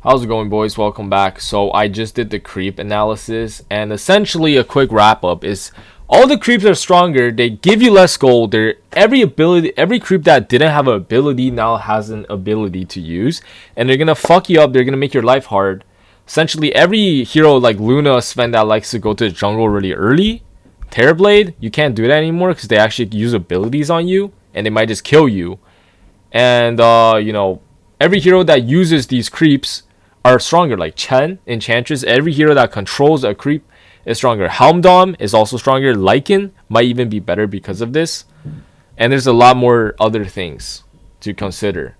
How's it going, boys? Welcome back. So I just did the creep analysis, and essentially a quick wrap up is all the creeps are stronger. They give you less gold. Every creep that didn't have an ability now has an ability to use, and they're gonna fuck you up. They're gonna make your life hard. Essentially, every hero like Luna, Sven that likes to go to the jungle really early, Terrorblade, you can't do that anymore because they actually use abilities on you, and they might just kill you. And every hero that uses these creeps are stronger, like Chen, Enchantress. Every hero that controls a creep is stronger. Helmdom is also stronger. Lycan might even be better because of this. And there's a lot more other things to consider.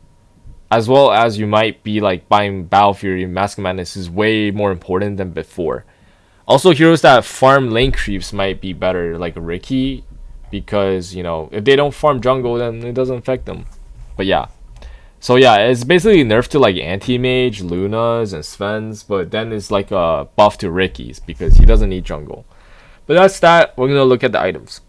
As well as you might be like buying Battle Fury. Mask of Madness is way more important than before. Also, heroes that farm lane creeps might be better, like Ricky, because if they don't farm jungle, then it doesn't affect them. But yeah. So yeah, it's basically nerfed to like anti-mage, Lunas, and Svens, but then it's like a buff to Ricky's because he doesn't need jungle. But that's that. We're gonna look at the items.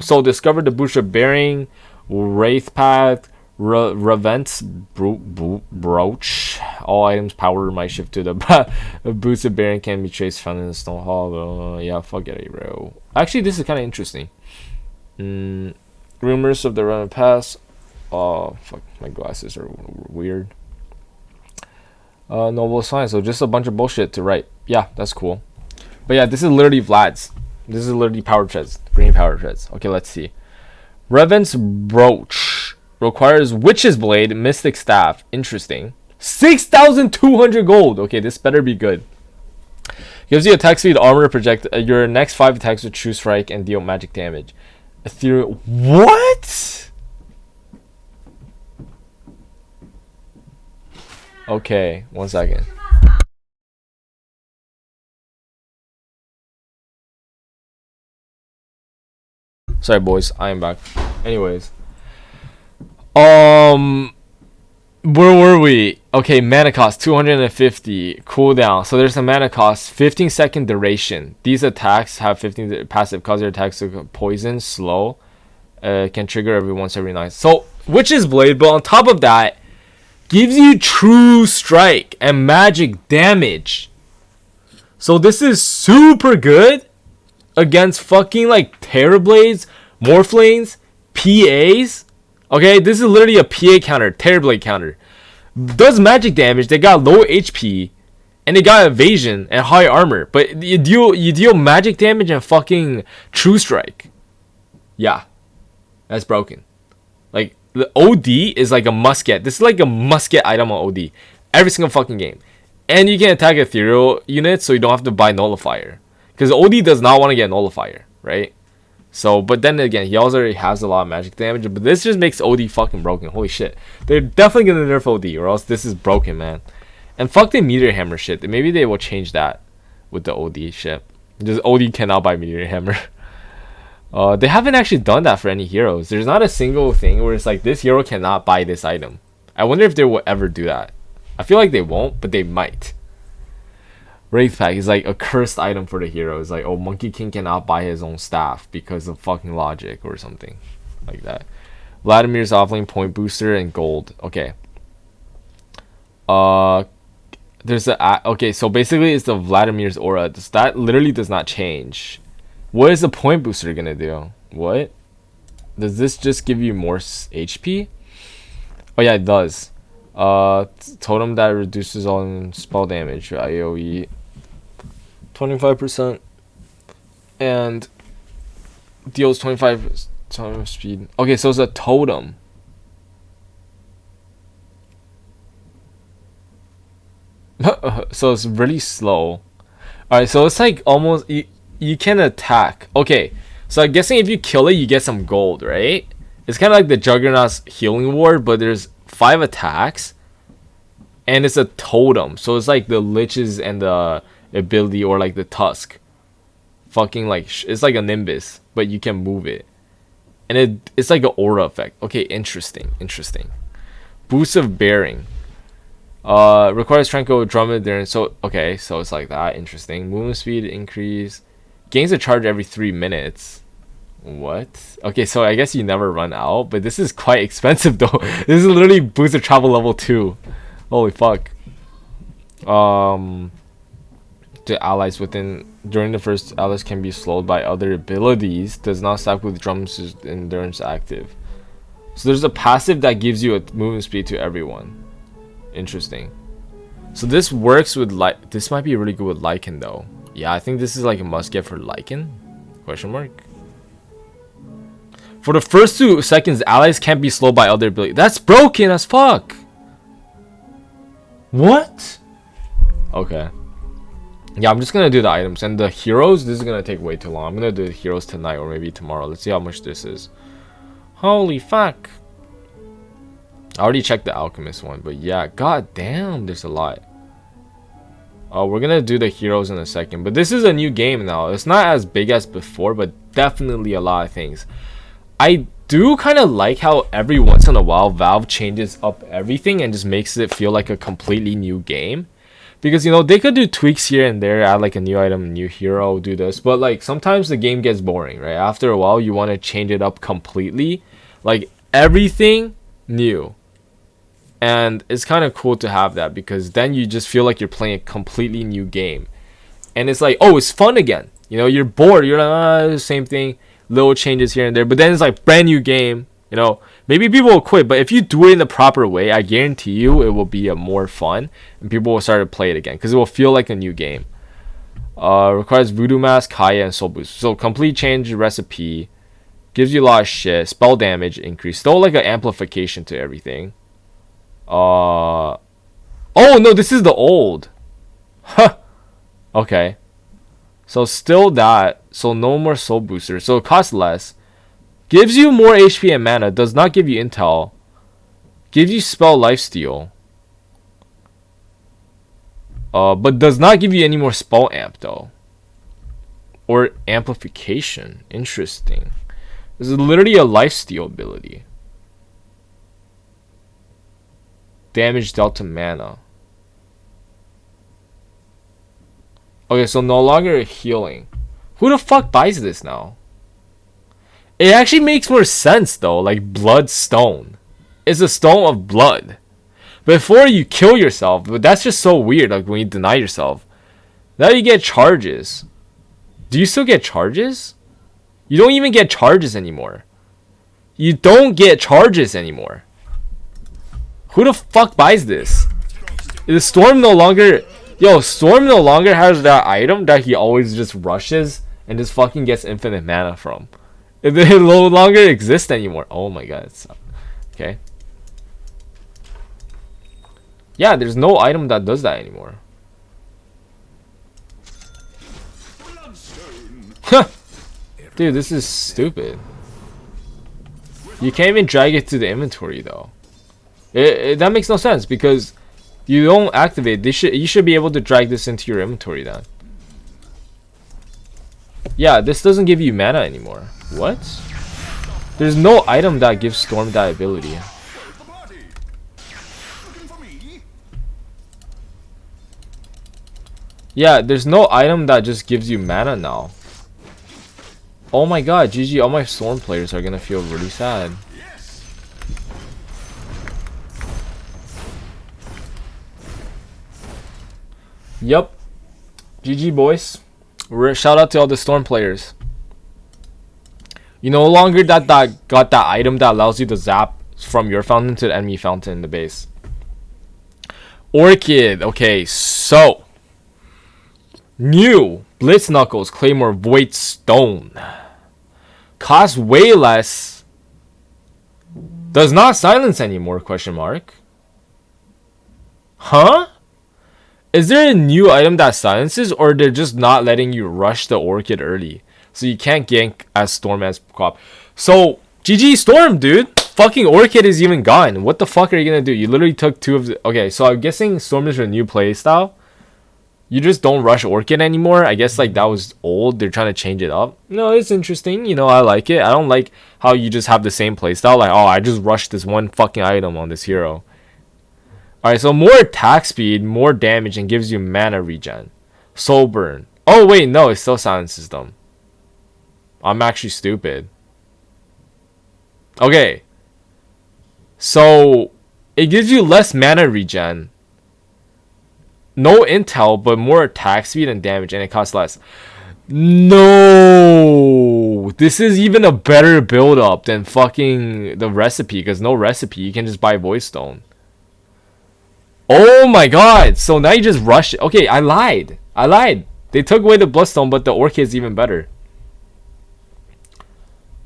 So discover the Brooch of Bearing, Wraith Path, Revenant'S, Brooch. All items power might shift to the Brooch of Bearing can be traced found in the Stone Hall. Yeah, fuck it, bro. Actually, this is kind of interesting. Rumors of the Revenant Pass. Oh, fuck, my glasses are weird. Noble Science, so just a bunch of bullshit to write. Yeah, that's cool. But yeah, this is literally Vlad's. This is literally power treads, green power treads. Okay, let's see. Revenant'S Brooch requires Witch's Blade, Mystic Staff. Interesting. 6,200 gold. Okay, this better be good. Gives you attack speed, armor, project. Your next 5 attacks with True Strike and deal magic damage. Ethereal. What? Okay, 1 second. Sorry, boys, I am back. Anyways, where were we? Okay, mana cost 250, cooldown. So there's a mana cost, 15-second duration. These attacks have 15 passive, cause your attacks to poison, slow, can trigger once every 9. So Witch's Blade, but on top of that, gives you True Strike and magic damage. So this is super good against fucking like Terrorblades, Morphlanes, PAs. Okay, this is literally a PA counter, Terrorblade counter. Does magic damage, they got low HP, and they got evasion and high armor. But you deal magic damage and fucking True Strike. Yeah, that's broken. Like, the OD is like a must get. This is like a must get item on OD. Every single fucking game. And you can attack ethereal units so you don't have to buy Nullifier. Because OD does not want to get Nullifier, right? So, but then again, he also already has a lot of magic damage. But this just makes OD fucking broken. Holy shit. They're definitely going to nerf OD or else this is broken, man. And fuck the Meteor Hammer shit. Maybe they will change that with the OD shit. Just OD cannot buy Meteor Hammer. They haven't actually done that for any heroes. There's not a single thing where it's like, this hero cannot buy this item. I wonder if they will ever do that. I feel like they won't, but they might. Wraith Pack is like a cursed item for the hero. It's like, oh, Monkey King cannot buy his own staff because of fucking logic or something like that. Vladimir's offlane point booster and gold. Okay. There's a okay. So basically, it's the Vladimir's aura. That literally does not change. What is the point booster gonna do? What? Does this just give you more HP? Oh yeah, it does. Totem that reduces all spell damage, AoE 25%, and deals 25 time speed. Okay, so it's a totem. So it's really slow. Alright, so it's like almost you can attack. Okay, so I'm guessing if you kill it, you get some gold, right? It's kind of like the Juggernaut's healing ward, but there's 5 attacks, and it's a totem. So it's like the liches and the ability, or like the tusk. Fucking like it's like a Nimbus, but you can move it, and it's like an aura effect. Okay, interesting. Boost of Bearing. Requires Tranquil Dromedary. So okay, so it's like that. Interesting. Movement speed increase. Gains a charge every 3 minutes. What? Okay, so I guess you never run out, but this is quite expensive though. This is literally boost of travel level 2. Holy fuck. To allies within during the first, allies can be slowed by other abilities. Does not stack with drums endurance active. So there's a passive that gives you a movement speed to everyone. Interesting. So this works with this might be really good with Lycan though. Yeah, I think this is like a must get for Lycan? Question mark. For the first 2 seconds, allies can't be slowed by other abilities. That's broken as fuck. What? Okay. Yeah, I'm just gonna do the items and the heroes. This is gonna take way too long. I'm gonna do the heroes tonight or maybe tomorrow. Let's see how much this is. Holy fuck. I already checked the alchemist one, but yeah, god damn, there's a lot. We're gonna do the heroes in a second, but this is a new game now. It's not as big as before, but definitely a lot of things. I do kind of like how every once in a while Valve changes up everything and just makes it feel like a completely new game. Because, you know, they could do tweaks here and there, add like a new item, new hero, do this. But like sometimes the game gets boring, right? After a while, you want to change it up completely. Like everything new. And it's kind of cool to have that because then you just feel like you're playing a completely new game. And it's like, oh, it's fun again. You know, you're bored. You're like, same thing. Little changes here and there. But then it's like brand new game. You know, maybe people will quit. But if you do it in the proper way, I guarantee you it will be a more fun. And people will start to play it again. Because it will feel like a new game. Requires Voodoo Mask, Kaya, and Soul Boost. So complete change recipe. Gives you a lot of shit. Spell damage increase. Still like an amplification to everything. Oh no, this is the old. Huh. Okay. So still that. So no more soul boosters. So it costs less. Gives you more HP and mana. Does not give you intel. Gives you spell lifesteal. But does not give you any more spell amp though. Or amplification. Interesting. This is literally a lifesteal ability. Damage dealt to mana. Okay, so no longer healing. Who the fuck buys this now? It actually makes more sense though, like Bloodstone. It's a stone of blood. Before you kill yourself, but that's just so weird, like when you deny yourself. Now you get charges. Do you still get charges? You don't even get charges anymore. You don't get charges anymore. Who the fuck buys this? Is Storm no longer... Yo, Storm no longer has that item that he always just rushes and just fucking gets infinite mana from. It no longer exists anymore. Oh my god. Okay. Yeah, there's no item that does that anymore. Huh. Dude, this is stupid. You can't even drag it to the inventory though. That makes no sense because you don't activate. You should be able to drag this into your inventory then. Yeah, this doesn't give you mana anymore. What? There's no item that gives Storm that ability. Yeah, there's no item that just gives you mana now. Oh my god, GG, all my Storm players are gonna feel really sad. Yup. GG boys. Shout out to all the Storm players. You no longer got that item that allows you to zap from your fountain to the enemy fountain in the base. Orchid. Okay, so new Blitz Knuckles, Claymore, Void Stone. Costs way less. Does not silence anymore, question mark. Huh? Is there a new item that silences, or they're just not letting you rush the Orchid early? So you can't gank as Storm as crop. So, GG Storm, dude. Fucking Orchid is even gone. What the fuck are you gonna do? You literally took 2 of the... Okay, so I'm guessing Storm is a new playstyle. You just don't rush Orchid anymore. I guess like that was old. They're trying to change it up. No, it's interesting. You know, I like it. I don't like how you just have the same playstyle. Like, oh, I just rushed this one fucking item on this hero. Alright, so more attack speed, more damage, and gives you mana regen. Soul burn. Oh, wait, no, it still silences them. I'm actually stupid. Okay. So, it gives you less mana regen. No intel, but more attack speed and damage, and it costs less. No, this is even a better build up than fucking the recipe, because no recipe, you can just buy Void Stone. Oh my god, so now you just rush it. Okay, I lied. They took away the Bloodstone, but the Orchid is even better.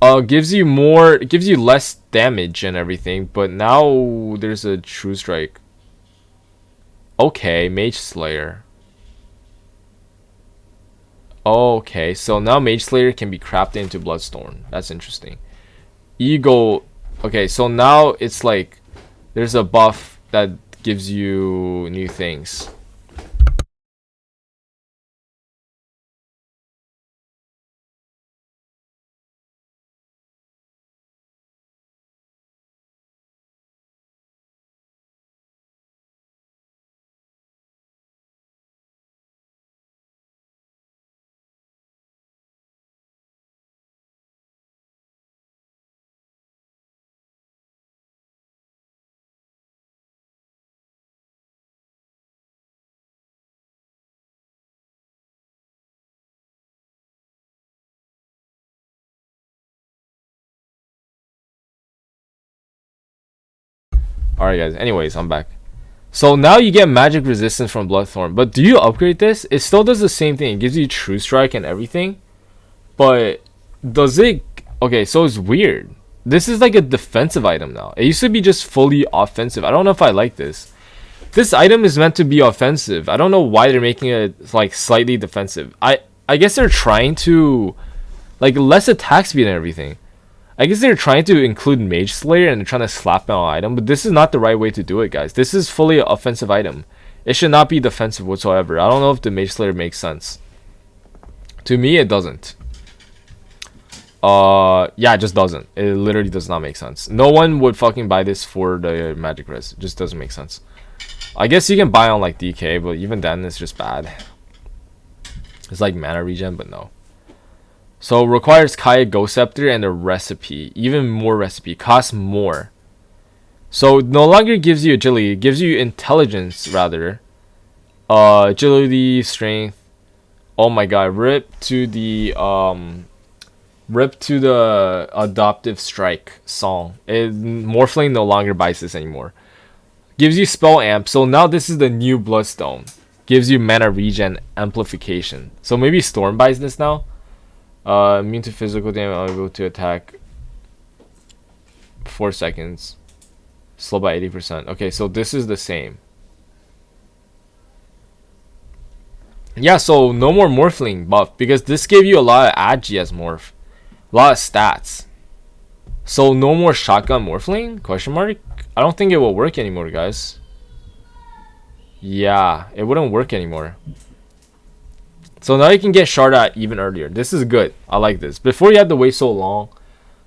Gives you less damage and everything, but now there's a True Strike. Okay, Mage Slayer. Okay, so now Mage Slayer can be crafted into Bloodstone. That's interesting. Eagle. Okay, so now it's like there's a buff that gives you new things. Alright guys, anyways, I'm back. So now you get magic resistance from Bloodthorn, but do you upgrade this? It still does the same thing. It gives you True Strike and everything, but does it... Okay, so it's weird. This is like a defensive item now. It used to be just fully offensive. I don't know if I like this. This item is meant to be offensive. I don't know why they're making it like slightly defensive. I guess they're trying to like less attack speed and everything. I guess they're trying to include Mage Slayer and they're trying to slap on an item, but this is not the right way to do it, guys. This is fully an offensive item. It should not be defensive whatsoever. I don't know if the Mage Slayer makes sense. To me, it doesn't. Yeah, it just doesn't. It literally does not make sense. No one would fucking buy this for the magic res. It just doesn't make sense. I guess you can buy on like DK, but even then it's just bad. It's like mana regen, but no. So requires Kaya Ghost Scepter and a recipe. Even more recipe. Costs more. So no longer gives you agility. It gives you intelligence rather. Agility, strength. Oh my god. Rip to the adoptive strike song. Morphling no longer buys this anymore. Gives you spell amp. So now this is the new Bloodstone. Gives you mana regen amplification. So maybe Storm buys this now. Immune to physical damage, able to attack 4 seconds. Slow by 80%. Okay, so this is the same. Yeah, so no more Morphling buff because this gave you a lot of agi as morph. A lot of stats. So no more shotgun Morphling? Question mark? I don't think it will work anymore, guys. Yeah, it wouldn't work anymore. So now you can get Sharda even earlier. This is good. I like this. Before you had to wait so long.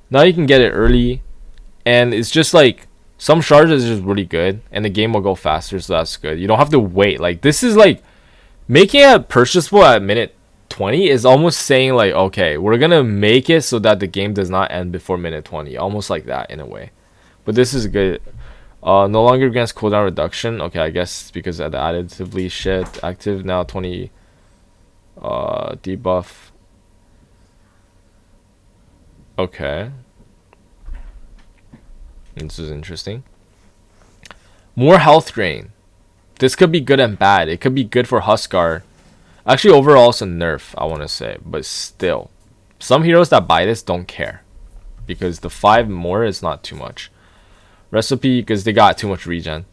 Now you can get it early. And it's just like some Shards is just really good. And the game will go faster, so that's good. You don't have to wait. Like this is like making it purchasable at minute 20 is almost saying like, okay, we're gonna make it so that the game does not end before minute 20. Almost like that in a way. But this is good. No longer grants cooldown reduction. Okay, I guess because of the additively shit active now 20 debuff. Okay. This is interesting. More health drain. This could be good and bad. It could be good for Huskar. Actually, overall it's a nerf, I want to say. But still. Some heroes that buy this don't care. Because the 5 more is not too much. Recipe, because they got too much regen.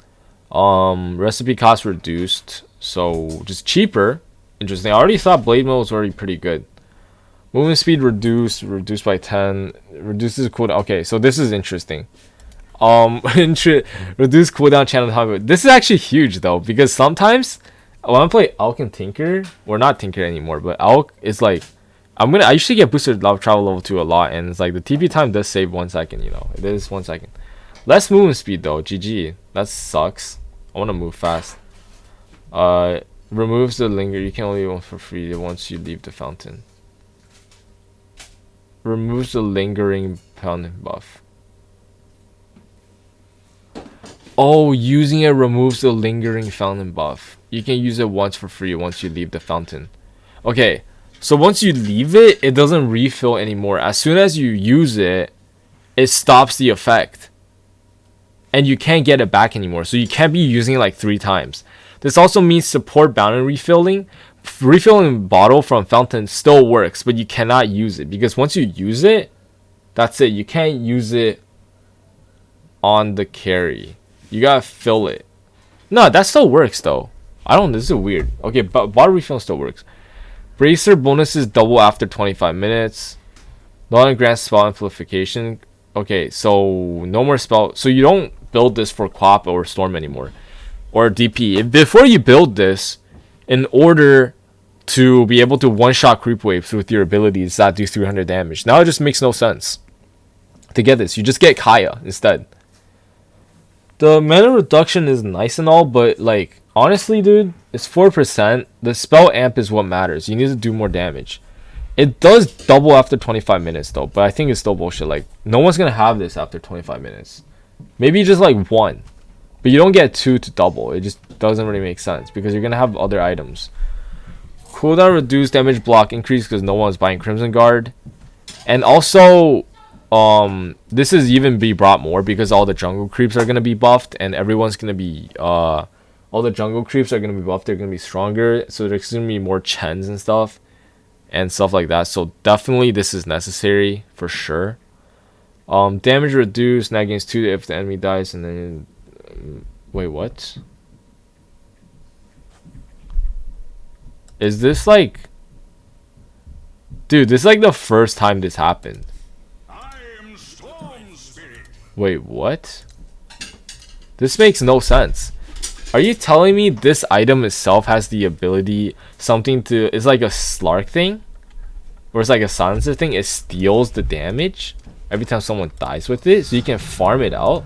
Recipe cost reduced. So, just cheaper. Interesting. I already thought Blade Mode was already pretty good. Movement speed reduced by 10. Reduces cooldown. Okay, so this is interesting. Reduce cooldown channel time. This is actually huge though, because sometimes when I play Alk and Tinker, or not Tinker anymore, but Alk is like I usually get boosted travel level 2 a lot, and it's like the TP time does save 1 second, you know. It is 1 second. Less movement speed though, GG. That sucks. I wanna move fast. Removes the linger. You can only move for free once you leave the fountain. Removes the lingering fountain buff. Oh, using it removes the lingering fountain buff. You can use it once for free once you leave the fountain. Okay, so once you leave it, it doesn't refill anymore. As soon as you use it, it stops the effect. And you can't get it back anymore. So you can't be using it like 3 times. This also means support boundary refilling. Refilling bottle from fountain still works, but you cannot use it. Because once you use it, that's it. You can't use it on the carry. You gotta fill it. No, that still works though. This is weird. Okay, but bottle refill still works. Bracer bonuses double after 25 minutes. No grants spell amplification. Okay, so no more spell. So you don't build this for Quap or Storm anymore. Or DP. Before you build this, in order to be able to one-shot creep waves with your abilities that do 300 damage. Now it just makes no sense to get this. You just get Kaya instead. The mana reduction is nice and all, but like honestly, dude, it's 4%. The spell amp is what matters. You need to do more damage. It does double after 25 minutes though, but I think it's still bullshit. Like no one's gonna have this after 25 minutes. Maybe just like 1, but you don't get 2 to double. It just doesn't really make sense because you're gonna have other items. Cooldown reduced, damage block increase because no one's buying Crimson Guard, and also this is even be brought more because all the jungle creeps are gonna be buffed and everyone's gonna be all the jungle creeps are gonna be buffed. They're gonna be stronger, so there's gonna be more Chens and stuff like that. So definitely this is necessary for sure. Damage reduced, now gains 2 if the enemy dies, and then wait, what? Is this like, dude, this is like the first time this happened. Wait, what? This makes no sense. Are you telling me this item itself has the ability, it's like a Slark thing? Or it's like a silencer thing? It steals the damage every time someone dies with it, so you can farm it out?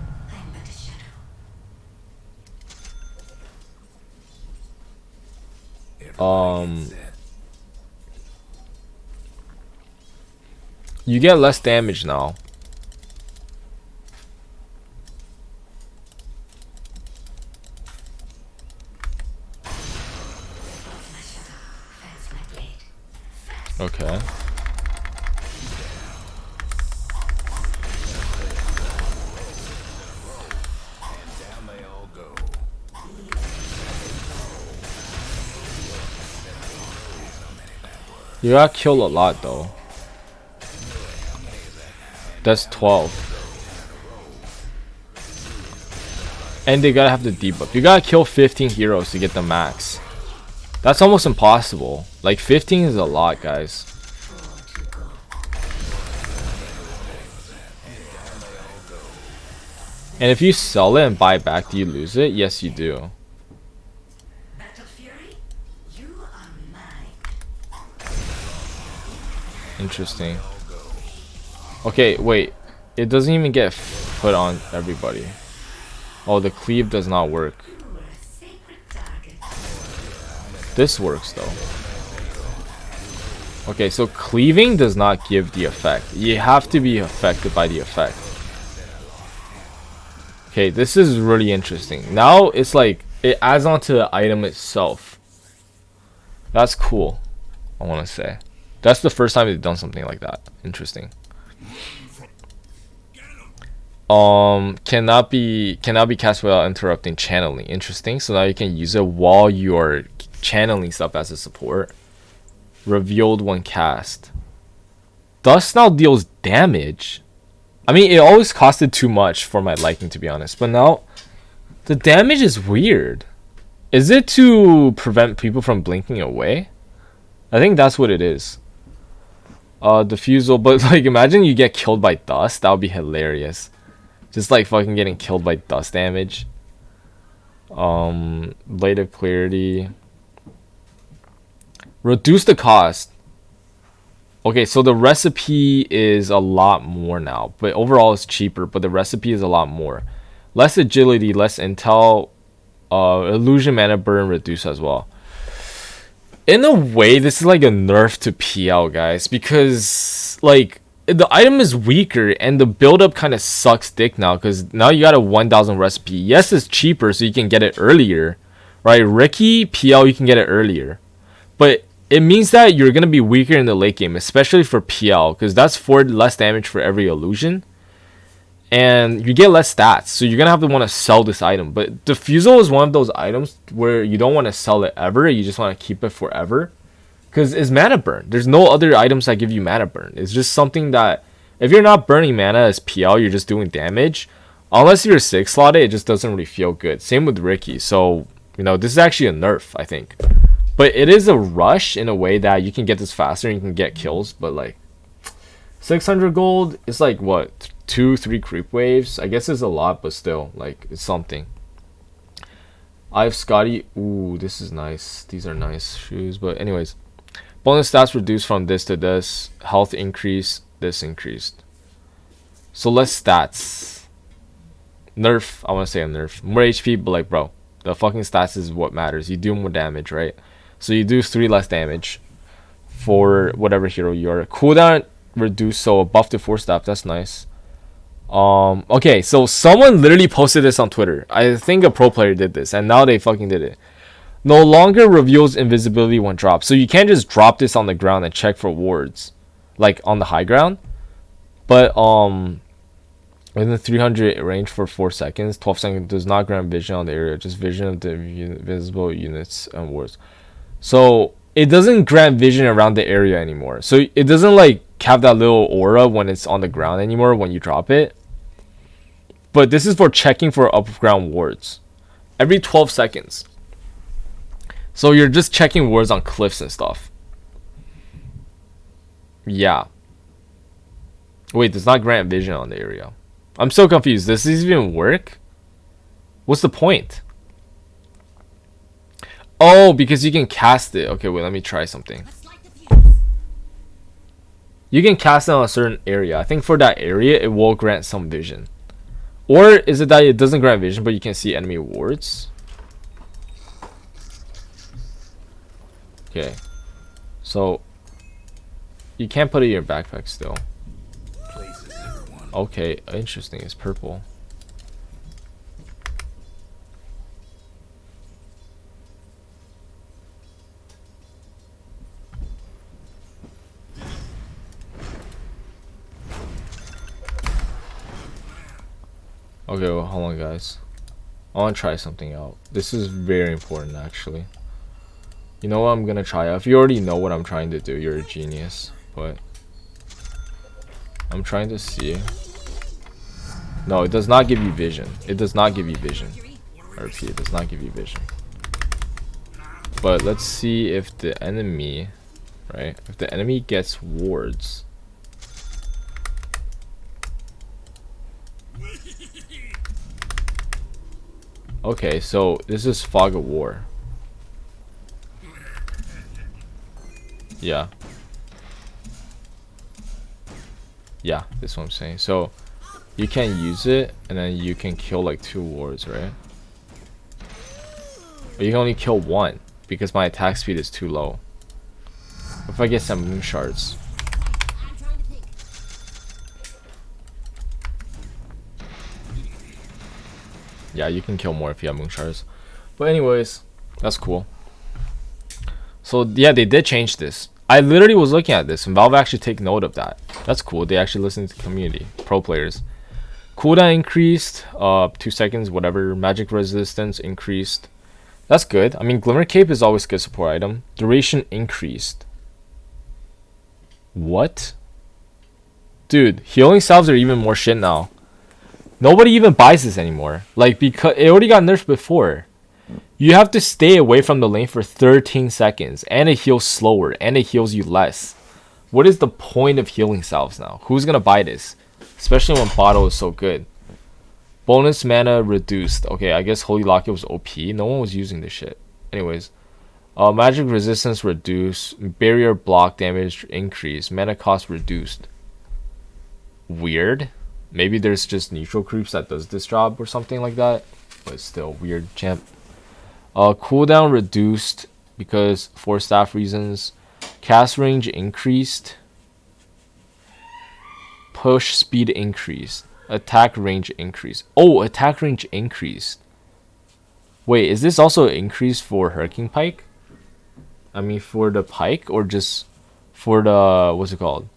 You get less damage now. Okay. You got killed a lot though. That's 12. And they gotta have the debuff. You gotta kill 15 heroes to get the max. That's almost impossible. Like 15 is a lot, guys. And if you sell it and buy it back, do you lose it? Yes, you do. Interesting. Okay, wait. It doesn't even get put on everybody. Oh, the cleave does not work. This works though. Okay, so cleaving does not give the effect. You have to be affected by the effect. Okay, this is really interesting. Now it's like it adds on to the item itself. That's cool, I want to say. That's the first time they've done something like that. Interesting. Cannot be cast without interrupting channeling. Interesting. So now you can use it while you're channeling stuff as a support. Revealed when cast. Dust now deals damage. I mean, it always costed too much for my liking, to be honest. But now, the damage is weird. Is it to prevent people from blinking away? I think that's what it is. Diffusal, but like imagine you get killed by dust. That would be hilarious. Just like fucking getting killed by dust damage. Blade of Clarity. Reduce the cost. Okay, so the recipe is a lot more now, but overall it's cheaper, but the recipe is a lot more. Less agility, less intel, illusion mana burn reduce as well. In a way, this is like a nerf to PL, guys, because like the item is weaker and the build up kind of sucks dick now, because now you got a 1000 recipe. Yes, it's cheaper, so you can get it earlier, right? Ricky PL, you can get it earlier, but it means that you're gonna be weaker in the late game, especially for PL, because that's 4 less damage for every illusion, and you get less stats, so you're gonna have to want to sell this item. But Diffusal is one of those items where you don't want to sell it ever, you just want to keep it forever, because it's mana burn. There's no other items that give you mana burn. It's just something that if you're not burning mana as PL, you're just doing damage. Unless you're 6 slotted, it just doesn't really feel good. Same with Ricky. So, you know, this is actually a nerf, I think. But it is a rush in a way that you can get this faster and you can get kills. But like 600 gold is like what, 2-3 creep waves? I guess it's a lot, but still, like, it's something. I have Scotty. Ooh, this is nice. These are nice shoes. But anyways, bonus stats reduced from this to this. Health increase. This increased. So less stats. Nerf. I want to say a nerf. More HP, but like, bro, the fucking stats is what matters. You do more damage, right? So you do 3 less damage for whatever hero you are. Cooldown reduced, so a buff to 4 staff. That's nice. Okay, so someone literally posted this on Twitter. I think a pro player did this, and now they fucking did it. No longer reveals invisibility when dropped. So you can't just drop this on the ground and check for wards, like on the high ground. But within the 300 range for 4 seconds, 12 seconds does not grant vision on the area, just vision of the invisible units and wards. So it doesn't grant vision around the area anymore. So it doesn't like have that little aura when it's on the ground anymore when you drop it. But this is for checking for up ground wards every 12 seconds. So you're just checking wards on cliffs and stuff. Yeah. Wait, does not grant vision on the area. I'm so confused. Does this even work? What's the point? Oh, because you can cast it. Okay, wait, let me try something. You can cast it on a certain area. I think for that area, it will grant some vision. Or is it that it doesn't grant vision, but you can see enemy wards? Okay. So, you can't put it in your backpack still. Okay, interesting. It's purple. Okay, well, hold on, guys. I want to try something out. This is very important, actually. You know what I'm gonna try out? If you already know what I'm trying to do, you're a genius. But I'm trying to see. No, it does not give you vision. It does not give you vision. RP, it does not give you vision. But let's see if the enemy, right? If the enemy gets wards. Okay, so this is Fog of War. Yeah. Yeah, that's what I'm saying. So you can use it and then you can kill like 2 wards, right? But you can only kill 1 because my attack speed is too low. If I get some moon shards. Yeah, you can kill more if you have moon shards. But anyways, that's cool. So yeah, they did change this. I literally was looking at this and Valve actually take note of that. That's cool. They actually listen to the community, pro players. Cooldown increased, 2 seconds, whatever. Magic resistance increased. That's good. I mean, Glimmer Cape is always a good support item. Duration increased. What? Dude, healing salves are even more shit now. Nobody even buys this anymore. Like, because it already got nerfed before. You have to stay away from the lane for 13 seconds. And it heals slower. And it heals you less. What is the point of healing salves now? Who's gonna buy this? Especially when bottle is so good. Bonus mana reduced. Okay, I guess Holy Locket was OP. No one was using this shit. Anyways. Magic resistance reduced. Barrier block damage increased. Mana cost reduced. Weird. Maybe there's just neutral creeps that does this job or something like that. But still, weird, champ. Cooldown reduced because for staff reasons. Cast range increased. push speed increased. Attack range increased. Oh, attack range increased. Wait, is this also increased for Hurricane Pike? I mean, for the Pike, or just for the, what's it called?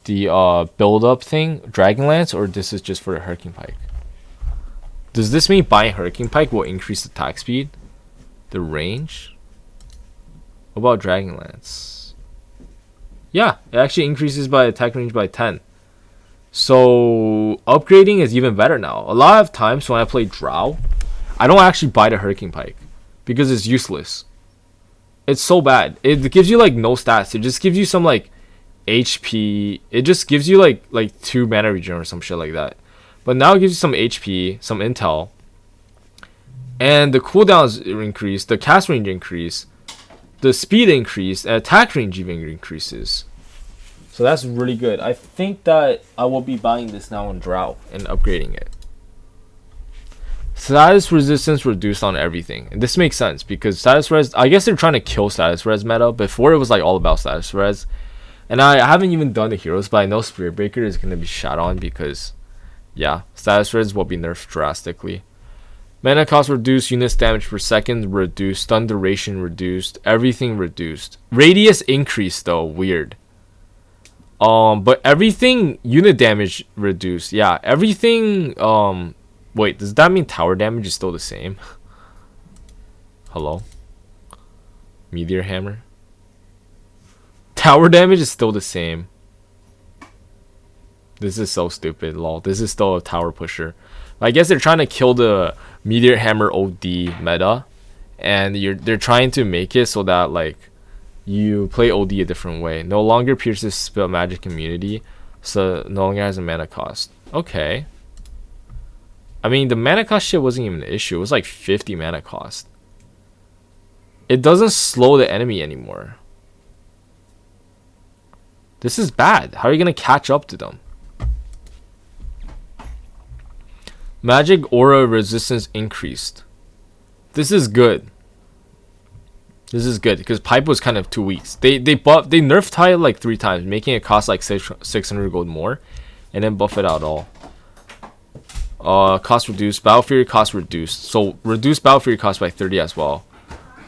The build-up thing, Dragonlance, or this is just for the Hurricane Pike? Does this mean buying Hurricane Pike will increase attack speed? The range? What about Dragonlance? Yeah, it actually increases by attack range by 10. So upgrading is even better now. A lot of times when I play Drow, I don't actually buy the Hurricane Pike because it's useless. It's so bad. It gives you like no stats. It just gives you some like HP. It just gives you like 2 mana regen or some shit like that. But now it gives you some HP, some intel, and the cooldowns increase, the cast range increase, the speed increase, and attack range even increases. So that's really good. I think that I will be buying this now in Drow and upgrading it. Status resistance reduced on everything. And this makes sense because status res, I guess they're trying to kill status res meta. Before it was like all about status res. And I haven't even done the heroes, but I know Spirit Breaker is going to be shot on because, yeah, status res will be nerfed drastically. Mana cost reduced, units damage per second reduced, stun duration reduced, everything reduced. Radius increased though, weird. But everything, unit damage reduced. Yeah, everything, wait, does that mean tower damage is still the same? Hello? Meteor Hammer? Tower damage is still the same. This is so stupid, lol. This is still a tower pusher. I guess they're trying to kill the Meteor Hammer OD meta. And they're trying to make it so that, like, you play OD a different way. No longer pierces spell magic immunity. So no longer has a mana cost. Okay. I mean, the mana cost shit wasn't even an issue. It was like 50 mana cost. It doesn't slow the enemy anymore. This is bad. How are you going to catch up to them? Magic aura resistance increased. This is good. This is good because Pipe was kind of 2 weeks. They nerfed Tide like 3 times, making it cost like 600 gold more, and then buff it out all. Cost reduced, Battle Fury cost reduced. So reduced Battle Fury cost by 30 as well.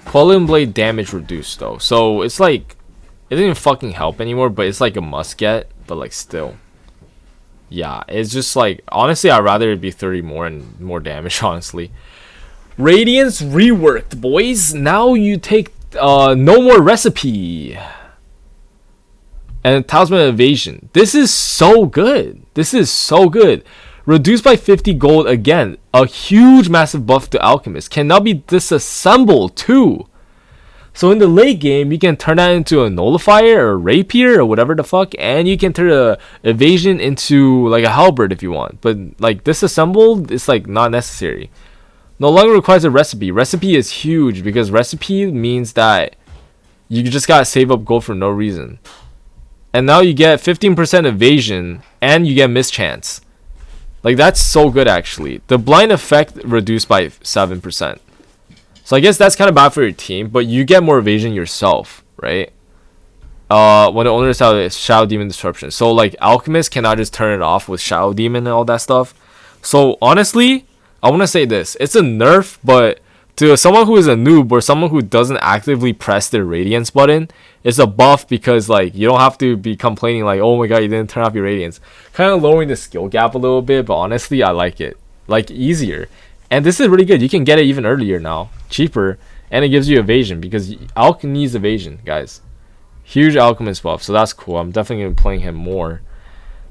Quelling Blade damage reduced though. So it's like it doesn't even fucking help anymore, but it's like a must get, but like still. Yeah, it's just like honestly I'd rather it be 30 more and more damage, honestly. Radiance reworked, boys. Now you take no more recipe. And Talisman Evasion. This is so good. This is so good. Reduced by 50 gold again. A huge massive buff to Alchemist. Can now be disassembled too. So in the late game, you can turn that into a Nullifier or a Rapier or whatever the fuck. And you can turn a Evasion into like a Halberd if you want. But like disassembled, it's like not necessary. No longer requires a recipe. Recipe is huge because recipe means that you just gotta save up gold for no reason. And now you get 15% evasion and you get mischance. Like that's so good actually. The blind effect reduced by 7%. So I guess that's kind of bad for your team, but you get more evasion yourself, right? When the owners have Shadow Demon Disruption. So like Alchemist cannot just turn it off with Shadow Demon and all that stuff. So honestly, I want to say this. It's a nerf, but to someone who is a noob or someone who doesn't actively press their Radiance button, it's a buff because like you don't have to be complaining like, oh my god, you didn't turn off your Radiance. Kind of lowering the skill gap a little bit, but honestly, I like it. Like easier. And this is really good. You can get it even earlier now. Cheaper. And it gives you evasion because Alch needs evasion, guys. Huge Alchemist buff, so that's cool. I'm definitely going to be playing him more.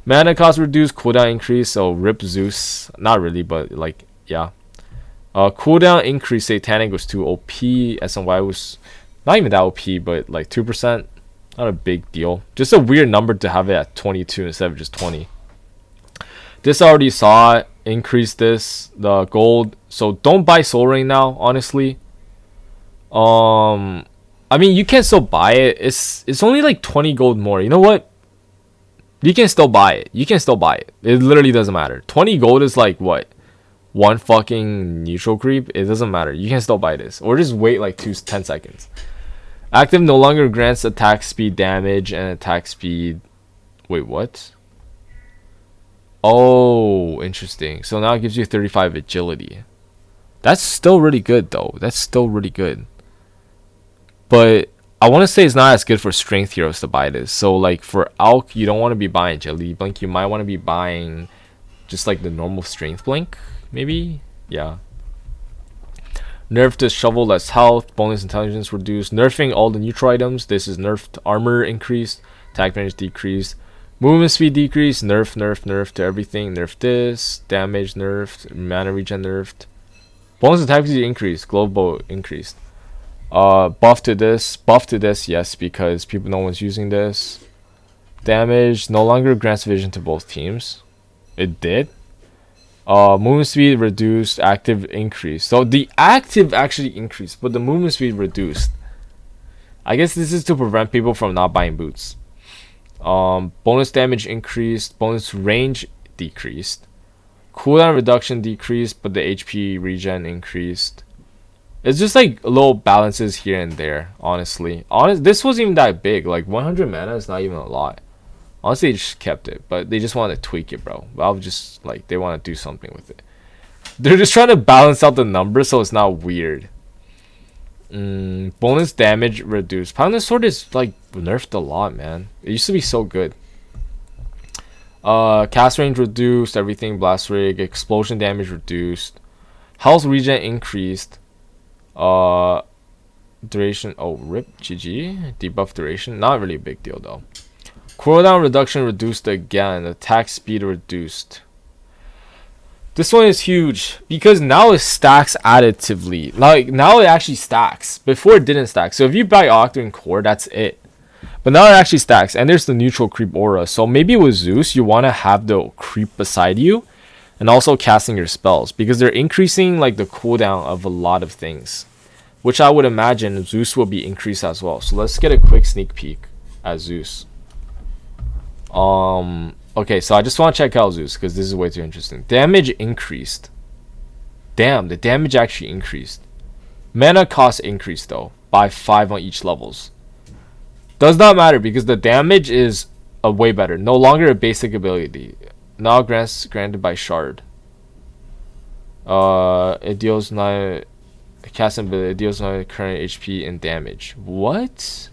Mana cost reduced, cooldown increase, so rip Zeus. Not really, but like, yeah. Cooldown increase, Satanic was too OP. SNY was not even that OP, but like 2%. Not a big deal. Just a weird number to have it at 22 instead of just 20. This I already saw. Increase this, the gold. So don't buy Soul Ring now, honestly. I mean, you can still buy it. It's only like 20 gold more. You know what? You can still buy it. You can still buy it. It literally doesn't matter. 20 gold is like what? One fucking neutral creep? It doesn't matter. You can still buy this. Or just wait like 10 seconds. Active no longer grants attack speed damage and attack speed. Wait, what? Oh, interesting. So now it gives you 35 agility. That's still really good though. That's still really good. But I want to say it's not as good for strength heroes to buy this. So like for Alk, you don't want to be buying agility blink. You might want to be buying just like the normal strength blink, maybe. Yeah. Nerf to shovel, less health, bonus intelligence reduced. Nerfing all the neutral items. This is nerfed armor increased, attack range decreased, movement speed decreased. Nerf to everything. Nerf this, damage nerfed, mana regen nerfed. Bonus attack speed increased, global increased. Buff to this, yes, because no one's using this. Damage no longer grants vision to both teams. It did. Movement speed reduced, active increased. So the active actually increased, but the movement speed reduced. I guess this is to prevent people from not buying boots. Bonus damage increased, bonus range decreased. Cooldown reduction decreased, but the HP regen increased. It's just like little balances here and there, honestly. This wasn't even that big. Like 100 mana is not even a lot. Honestly, they just kept it, but they just want to tweak it, bro. Valve just like they want to do something with it. They're just trying to balance out the numbers so it's not weird. Bonus damage reduced. Pounding Sword is like nerfed a lot, man. It used to be so good. Cast range reduced, everything. Blast rig, explosion damage reduced, health regen increased. Duration. Oh, rip. GG. Debuff duration. Not really a big deal though. Cooldown reduction reduced again. Attack speed reduced. This one is huge because now it stacks additively. Like now it actually stacks. Before it didn't stack. So if you buy Octarine Core, that's it. But now it actually stacks. And there's the neutral creep aura. So maybe with Zeus, you want to have the creep beside you. And also casting your spells. Because they're increasing like the cooldown of a lot of things. Which I would imagine Zeus will be increased as well. So let's get a quick sneak peek at Zeus. Okay, so I just want to check out Zeus because this is way too interesting. Damage increased. Damn, the damage actually increased. Mana cost increased though by 5 on each levels. Does not matter because the damage is a way better. No longer a basic ability. Now granted by shard. It deals not casting ability. It deals not current HP and damage. What?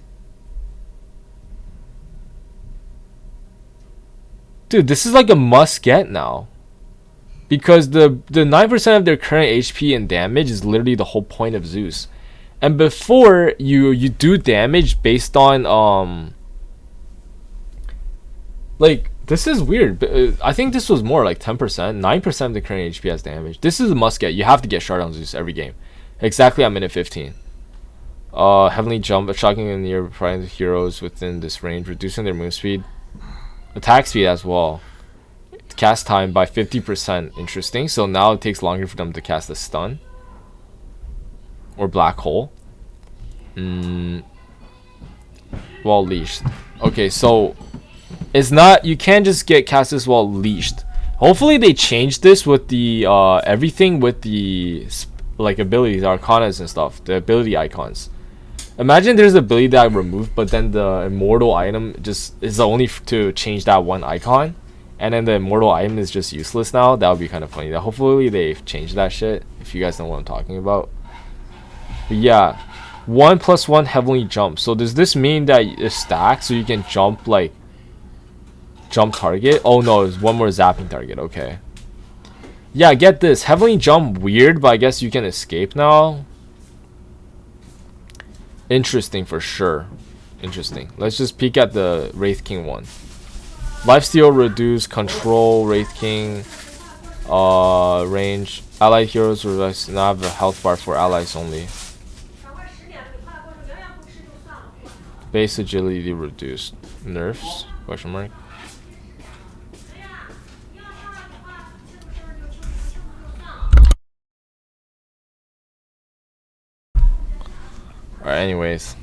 Dude, this is like a must get now. Because the 9% of their current HP and damage is literally the whole point of Zeus. And before you do damage based on like this is weird. But, I think this was more like 10%, 9% of the current HP has damage. This is a must get. You have to get shard on Zeus every game. Exactly at minute 15. Heavenly jump, shocking in near heroes within this range, reducing their move speed. Attack speed as well. Cast time by 50%. Interesting. So now it takes longer for them to cast a stun. Or black hole. While leashed. Okay, so it's not, you can't just get cast this while leashed. Hopefully they change this with the everything with the like abilities, arcanas and stuff. The ability icons. Imagine there's an ability that I removed, but then the immortal item just is only to change that one icon, and then the immortal item is just useless now. That would be kind of funny. Hopefully they've changed that shit. If you guys know what I'm talking about. But yeah, 1+1 heavenly jump. So does this mean that it stacks so you can jump like jump target? Oh no, it's one more zapping target. Okay. Yeah, get this heavenly jump weird, but I guess you can escape now. Interesting for sure. Interesting. Let's just peek at the Wraith King one. Lifesteal reduce, control, Wraith King, range. Allied heroes now have a health bar for allies only. Base agility reduced. Nerfs? Question mark. Alright, anyways.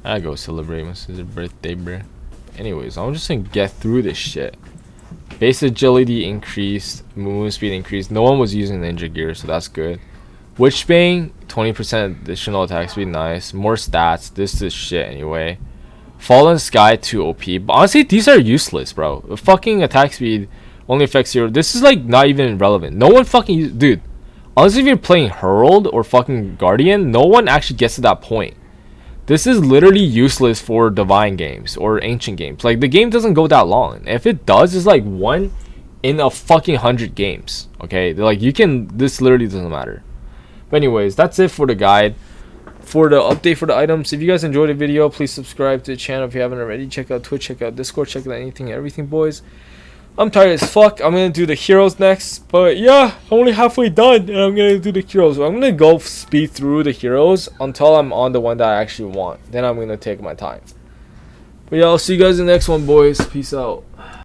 I go celebrate my sister's birthday, bro. Anyways, I'm just gonna get through this shit. Base agility increased, movement speed increased. No one was using ninja gear, so that's good. Witchbane, 20% additional attack speed, nice. More stats. This is shit anyway. Fallen Sky too OP. But honestly, these are useless, bro. The fucking attack speed only affects 0. This is like not even relevant. No one fucking dude. Honestly, if you're playing Herald or fucking Guardian, no one actually gets to that point. This is literally useless for Divine games or Ancient games. Like, the game doesn't go that long. If it does, it's like 1 in a fucking 100 games. Okay, like, you can, this literally doesn't matter. But anyways, that's it for the guide. For the update for the items, if you guys enjoyed the video, please subscribe to the channel if you haven't already. Check out Twitch, check out Discord, check out anything and everything, boys. I'm tired as fuck. I'm gonna do the heroes next, but yeah, I'm only halfway done and I'm gonna do the heroes. I'm gonna go speed through the heroes until I'm on the one that I actually want. Then I'm gonna take my time. But yeah, I'll see you guys in the next one, boys. Peace out.